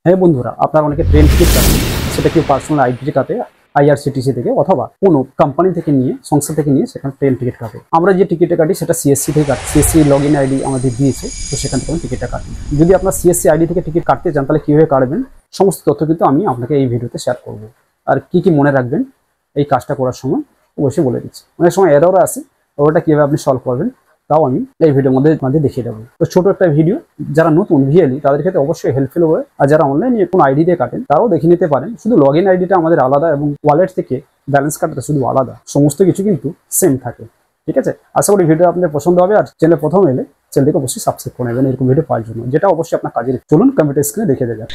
হ্যাঁ বন্ধুরা, আপনারা অনেকে ট্রেন টিকিট কাটেন, সেটা কেউ পার্সোনাল আইডি কাটে আইআরসিটিসি থেকে অথবা কোনো কোম্পানি থেকে নিয়ে সংস্থা থেকে নিয়ে সেখানে ট্রেন টিকিট কাটে। আমরা যে টিকিটটা কাটি সেটা সিএসসি থেকে কাটি। সিএসসি লগ ইন আইডি আমাদের দিয়েছে, তো সেখান থেকে টিকিটটা কাটি। যদি আপনার সিএসসি আইডি থেকে টিকিট কাটতে চান তাহলে কীভাবে কাটবেন সমস্ত তথ্য কিন্তু আমি আপনাকে এই ভিডিওতে শেয়ার করব। আর কি কি মনে রাখবেন এই কাজটা করার সময় অবশ্যই বলে দিচ্ছি। অনেক সময় এরর আছে, ওটা কীভাবে আপনি সলভ করবেন তাও আমি এই ভিডিওর মধ্যে দেখিয়ে দেবো। তো ছোট একটা ভিডিও, যারা নতুন ভিএলই তাদের ক্ষেত্রে অবশ্যই হেল্পফুল হবে। আর যারা অনলাইনে কোনো আইডি দিয়ে কাটেন তারাও দেখে নিতে পারেন। শুধু লগ ইন আইডিটা আমাদের আলাদা এবং ওয়ালেট থেকে ব্যালেন্স কাটাটা শুধু আলাদা, সমস্ত কিছু কিন্তু সেম থাকে। ঠিক আছে, আশা করি ভিডিও আপনাদের পছন্দ হবে। আর চ্যানেলে প্রথম এলে চ্যানেলটিকে অবশ্যই সাবস্ক্রাইব করে নেবেন এরকম ভিডিও পাওয়ার জন্য, যেটা অবশ্যই আপনার কাজের। চলুন কম্পিউটার স্ক্রিনে দেখে দেওয়া যাক।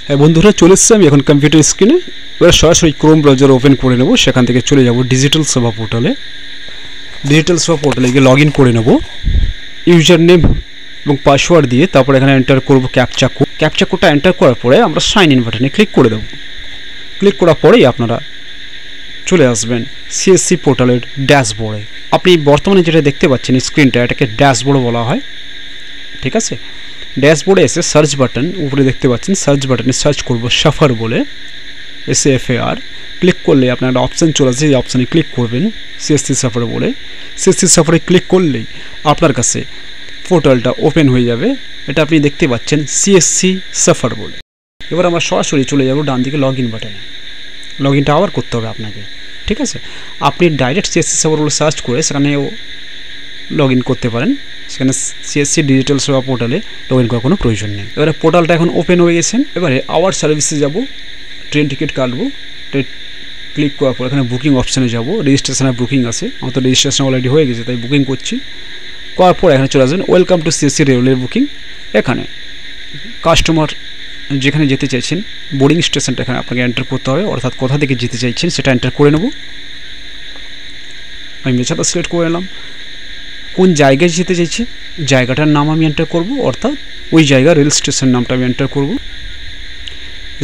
হ্যাঁ বন্ধুরা, চলে এসেছি আমি এখন কম্পিউটার স্ক্রিনে। এবার সরাসরি ক্রোম ব্রাউজার ওপেন করে নেব, সেখান থেকে চলে যাব ডিজিটাল সেবা পোর্টালে। ডিজিটাল সেবা পোর্টালে গিয়ে লগ ইন করে নেব ইউজার নেম এবং পাসওয়ার্ড দিয়ে। তারপর এখানে এন্টার করব ক্যাপচা কোড। ক্যাপচা কোডটা এন্টার করার পরে আমরা সাইন ইন বাটনে ক্লিক করে দেব। ক্লিক করার পরেই আপনারা চলে আসবেন সিএসসি পোর্টালের ড্যাশবোর্ডে। আপনি বর্তমানে যেটা দেখতে পাচ্ছেন স্ক্রিনটা, এটাকে ড্যাশবোর্ড বলা হয়। ঠিক আছে, ড্যাশবোর্ডে এসে সার্চ বাটন উপরে দেখতে পাচ্ছেন, সার্চ বাটনে সার্চ করব সাফার বলে, SAFAR। ক্লিক করলে আপনার একটা অপশান চলে আসে, এই অপশানে ক্লিক করবেন সিএসসি সাফার বলে। সিএসসি সাফারে ক্লিক করলেই আপনার কাছে পোর্টালটা ওপেন হয়ে যাবে। এটা আপনি দেখতে পাচ্ছেন সিএসসি সাফার বলে। এবার আমরা সরাসরি চলে যাব ডান দিকে লগ ইন বাটনে। লগ ইনটা আবার করতে হবে আপনাকে। ঠিক আছে, আপনি ডাইরেক্ট সিএসসি সাফার বলে সার্চ করে সেখানেও লগ ইন করতে পারেন। সেখানে সিএসসি ডিজিটাল সেবা পোর্টালে লগ ইন করার কোনো প্রয়োজন নেই। এবারে পোর্টালটা এখন ওপেন হয়ে গেছেন। এবারে আওয়ার সার্ভিসে যাব, ট্রেন টিকিট কাটবো। ক্লিক করার পর এখানে বুকিং অপশানে যাব। রেজিস্ট্রেশনের বুকিং আছে, আমার তো রেজিস্ট্রেশন অলরেডি হয়ে গেছে, তাই বুকিং করছি। করার পর এখানে চলে আসবেন ওয়েলকাম টু সিএসসি রেলের বুকিং। এখানে কাস্টমার যেখানে যেতে চাইছেন বোর্ডিং স্টেশনটা এখানে আপনাকে এন্টার করতে হবে, অর্থাৎ কোথা থেকে যেতে চাইছেন সেটা এন্টার করে নেব। আমি মেছাদা সিলেক্ট করে নিলাম। কোন জায়গায় যেতে চাইছি জায়গাটার নাম আমি এন্টার করব, অর্থাৎ ওই জায়গা রেল স্টেশন নামটা আমি এন্টার করব।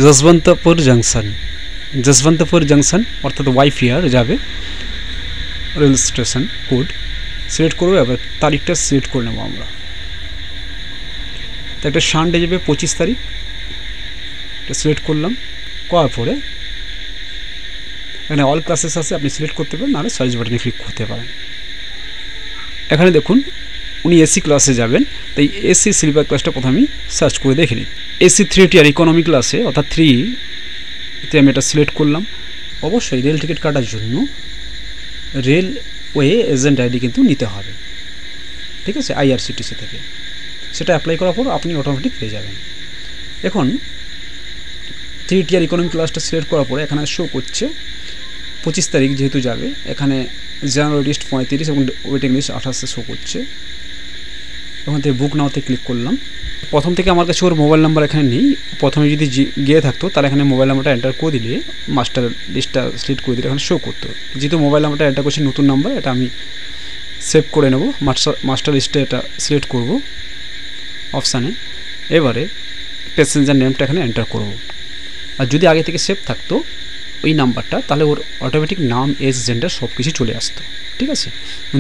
যশবন্তপুর জাংশন অর্থাৎ ওয়াইফিয়ার যাবে রেল স্টেশন কোড সিলেক্ট করবো। এবার তারিখটা সিলেক্ট করে নেবো আমরা। তো একটা সানডে যাবে 25 তারিখ, এটা সিলেক্ট করলাম। করার পরে এখানে অল ক্লাসেস আছে, আপনি সিলেক্ট করতে পারেন, নাহলে সার্চ বাটনে ক্লিক করতে পারেন। এখানে দেখুন উনি এসি ক্লাসে যাবেন, তাই এসি স্লিপার ক্লাসটা প্রথমে সার্চ করে দেখে নিই। এসি 3 টিয়ার ইকোনমি ক্লাসে অর্থাৎ 3তে আমি এটা সিলেক্ট করলাম। অবশ্যই রেল টিকিট কাটার জন্য রেলওয়ে এজেন্ট আইডি কিন্তু নিতে হবে। ঠিক আছে, আইআরসিটিসি থেকে সেটা অ্যাপ্লাই করার পর আপনি অটোমেটিক পেয়ে যাবেন। এখন 3 টিয়ার ইকোনমি ক্লাসটা সিলেক্ট করার পরে এখানে শো করছে 25 তারিখ যেহেতু যাবে, এখানে জেনারেল লিস্ট 35 এবং ওয়েটিং লিস্ট 28 শো করছে। ওখান থেকে বুক নাওতে ক্লিক করলাম। প্রথম থেকে আমার কাছে ওর মোবাইল নাম্বার এখানে নেই। প্রথমে যদি গিয়ে থাকতো তাহলে এখানে মোবাইল নাম্বারটা এন্টার করে দিলে মাস্টার লিস্টটা সিলেক্ট করে দিলে এখানে শো করতো। যেহেতু মোবাইল নাম্বারটা এন্টার করছি নতুন নাম্বার, এটা আমি সেভ করে নেব। মাস্টার লিস্টে এটা সিলেক্ট করব অপশানে। এবারে প্যাসেঞ্জার নেমটা এখানে এন্টার করব। আর যদি আগে থেকে সেভ থাকতো ওই নাম্বারটা, তাহলে ওর অটোমেটিক নাম, এজ, জেন্ডার সব কিছু চলে আসতো। ঠিক আছে,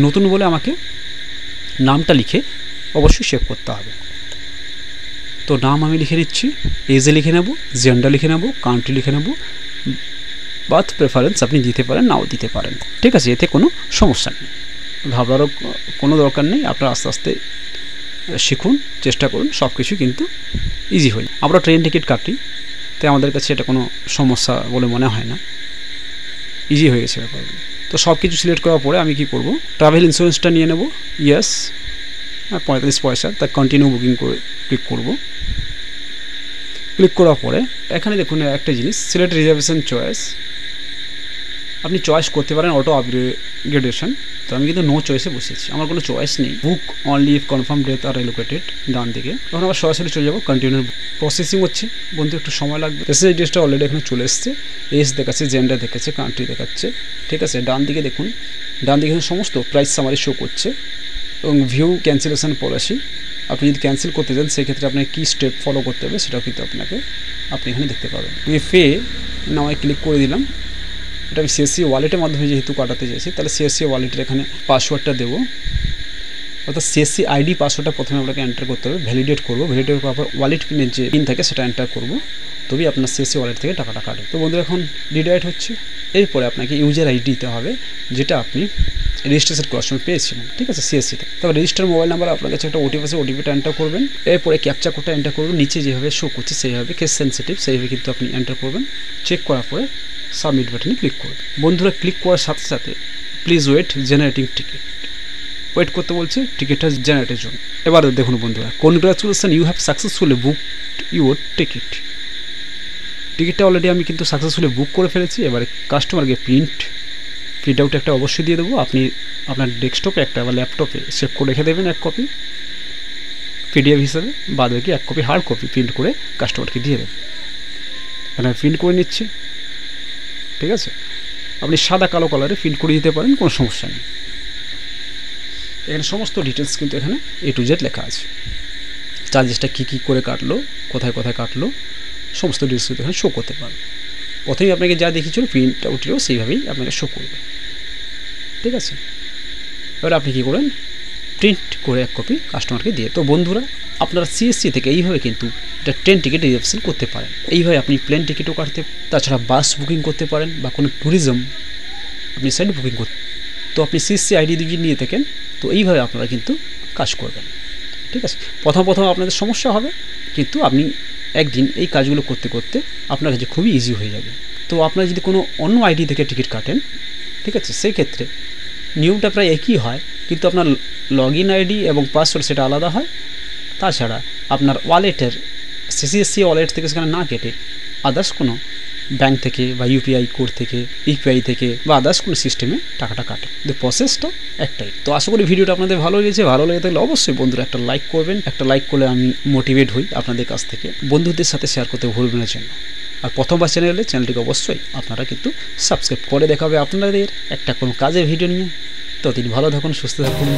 নতুন বলে আমাকে নামটা লিখে অবশ্যই সেভ করতে হবে। তো নাম আমি লিখে নিচ্ছি, এজে লিখে নেব, জেন্ডার লিখে নেব, কান্ট্রি লিখে নেব, বার্থ প্রেফারেন্স আপনি দিতে পারেন, নাও দিতে পারেন। ঠিক আছে, এতে কোনো সমস্যা নেই, ঘাবড়ারও কোনো দরকার নেই। আপনারা আস্তে আস্তে শিখুন, চেষ্টা করুন, সব কিছু কিন্তু ইজি হয়। আমরা ট্রেন টিকিট কাটি, তাই আমাদের কাছে এটা কোনো সমস্যা বলে মনে হয় না, ইজি হয়ে গেছে ব্যাপারগুলো। তো সব কিছু সিলেক্ট করার পরে আমি কি করব, ট্রাভেল ইন্স্যুরেন্সটা নিয়ে নেব, ইয়েস 45 পয়সা, তা কন্টিনিউ বুকিং করে ক্লিক করব। ক্লিক করার পরে এখানে দেখুন একটা জিনিস, সিলেক্ট রিজার্ভেশন চয়েস। আপনি চয়েস করতে পারেন অটো আপগ্রেডেশন, তো আমি কিন্তু নো চয়েসে বসেছি, আমার কোনো চয়েস নেই। Book only if confirm date আর রিলোকেটেড ডান দিকে। তখন আবার সরাসরি চলে যাবো কন্টিনিউ। প্রসেসিং হচ্ছে বন্ধু, একটু সময় লাগবে। প্যাসেঞ্জার ডিটেলসটা অলরেডি এখানে চলে এসছে, এজ দেখাচ্ছে, জেন্ডার দেখাচ্ছে, কান্ট্রি দেখাচ্ছে। ঠিক আছে, ডান দিকে দেখুন, ডান দিকে সমস্ত প্রাইস সামারি শো করছে এবং ভিউ ক্যান্সেলেশন পলিসি। আপনি যদি ক্যান্সেল করতে চান সেক্ষেত্রে আপনাকে কী স্টেপ ফলো করতে হবে সেটাও কিন্তু আপনি এখানে দেখতে পাবেন। পে নাও ক্লিক করে দিলাম। এটা আমি সিএসসি ওয়ালেটের মাধ্যমে যেহেতু কাটাতে চাইছি, তাহলে সিএসসি ওয়ালেটের এখানে পাসওয়ার্ডটা দেবো। অর্থাৎ সিএসসি আইডি পাসওয়ার্ডটা প্রথমে আপনাকে এন্টার করতে হবে, ভ্যালিডেট করবো, ভ্যালিডেট করার পর ওয়ালেট পিনের যে পিন থাকে সেটা এন্টার করবো, তবেই আপনার সিএসসি ওয়ালেট থেকে টাকাটা কাটে। তো বন্ধুরা এখন রিডাইরেক্ট হচ্ছে। এরপরে আপনাকে ইউজার আইডি দিতে হবে যেটা আপনি রেজিস্ট্রেশন করার সময় পেয়েছিলেন, ঠিক আছে, সিএসসিতে। তারপর রেজিস্টার মোবাইল নাম্বার আপনার কাছে একটা ওটিপি আছে, ওটিপিটা এন্টার করবেন। এরপরে ক্যাপচা কোডটা এন্টার করবেন, নিচে যেভাবে শো করছে সেইভাবে, কেস সেন্সিটিভ সেইভাবে কিন্তু আপনি এন্টার করবেন। চেক করার পরে সাবমিট বাটনে ক্লিক করবেন। বন্ধুরা ক্লিক করার সাথে সাথে please wait generating ticket, wait করতে বলছে টিকিটটা জেনারেটের জন্য। এবার দেখুন বন্ধুরা, congratulation you have successfully booked your ticket. টিকিটটা অলরেডি আমি কিন্তু সাকসেসফুলি বুক করে ফেলেছি। এবারে কাস্টমারকে প্রিন্ট আউট একটা অবশ্যই দিয়ে দেবো। আপনি আপনার ডেস্কটপে একটা বা ল্যাপটপে সেভ করে রেখে দেবেন এক কপি পিডিএফ হিসাবে, বাদ বাকি এক কপি হার্ড কপি প্রিন্ট করে কাস্টমারকে দিয়ে দেবেন। এখানে প্রিন্ট করে নিচ্ছি, ঠিক আছে। আপনি সাদা কালো কালারে প্রিন্ট করে দিতে পারেন, কোনো সমস্যা নেই। এখানে সমস্ত ডিটেলস কিন্তু এখানে A to Z লেখা আছে। চার্জেসটা কী করে কাটলো, কোথায় কোথায় কাটলো, সমস্ত ডিটেলস কিন্তু এখানে শো করতে পারবে। প্রথমেই আপনাকে যা দেখিয়েছিল প্রিন্ট আউটটিও সেইভাবেই আপনাকে শো করবে, ঠিক আছে। এবার আপনি কী করেন, প্রিন্ট করে এক কপি কাস্টমারকে দিয়ে। তো বন্ধুরা আপনারা সিএসসি থেকে এইভাবে কিন্তু এটা ট্রেন টিকিট রিজার্ভেশন করতে পারেন। এইভাবে আপনি প্লেন টিকিটও কাটতে, তাছাড়া বাস বুকিং করতে পারেন বা কোনো ট্যুরিজম আপনি সাইড বুকিং করতে। তো আপনি সিএসসি আইডি যদি নিয়ে থাকেন তো এইভাবে আপনারা কিন্তু কাজ করবেন, ঠিক আছে। প্রথম আপনাদের সমস্যা হবে, কিন্তু আপনি একদিন এই কাজগুলো করতে করতে আপনার কাছে খুবই ইজি হয়ে যাবে। তো আপনারা যদি কোনো অন্য আইডি থেকে টিকিট কাটেন, ঠিক আছে, সেই ক্ষেত্রে নিয়মটা প্রায় একই হয়, কিন্তু আপনার লগ ইন আইডি এবং পাসওয়ার্ড সেটা আলাদা হয়। তাছাড়া আপনার ওয়ালেটের সিএসসি ওয়ালেট থেকে সেখানে না কেটে আদার্স কোনো ব্যাঙ্ক থেকে বা ইউপিআই কোড থেকে, ইউপিআই থেকে বা আদার্স কোনো সিস্টেমে টাকাটা কাটে। কিন্তু প্রসেসটা একটাই। তো আশা করি ভিডিওটা আপনাদের ভালো লেগেছে। ভালো লেগে থাকলে অবশ্যই বন্ধুরা একটা লাইক করবেন। একটা লাইক করলে আমি মোটিভেট হই আপনাদের কাছ থেকে। বন্ধুদের সাথে শেয়ার করতে ভুলবেন না জন্য। আর প্রথমবার চ্যানেলটিকে অবশ্যই আপনারা কিন্তু সাবস্ক্রাইব করে দেখাবে আপনাদের একটা কোনো কাজের ভিডিও নিয়ে। ততদিন ভালো থাকুন, সুস্থ থাকুন।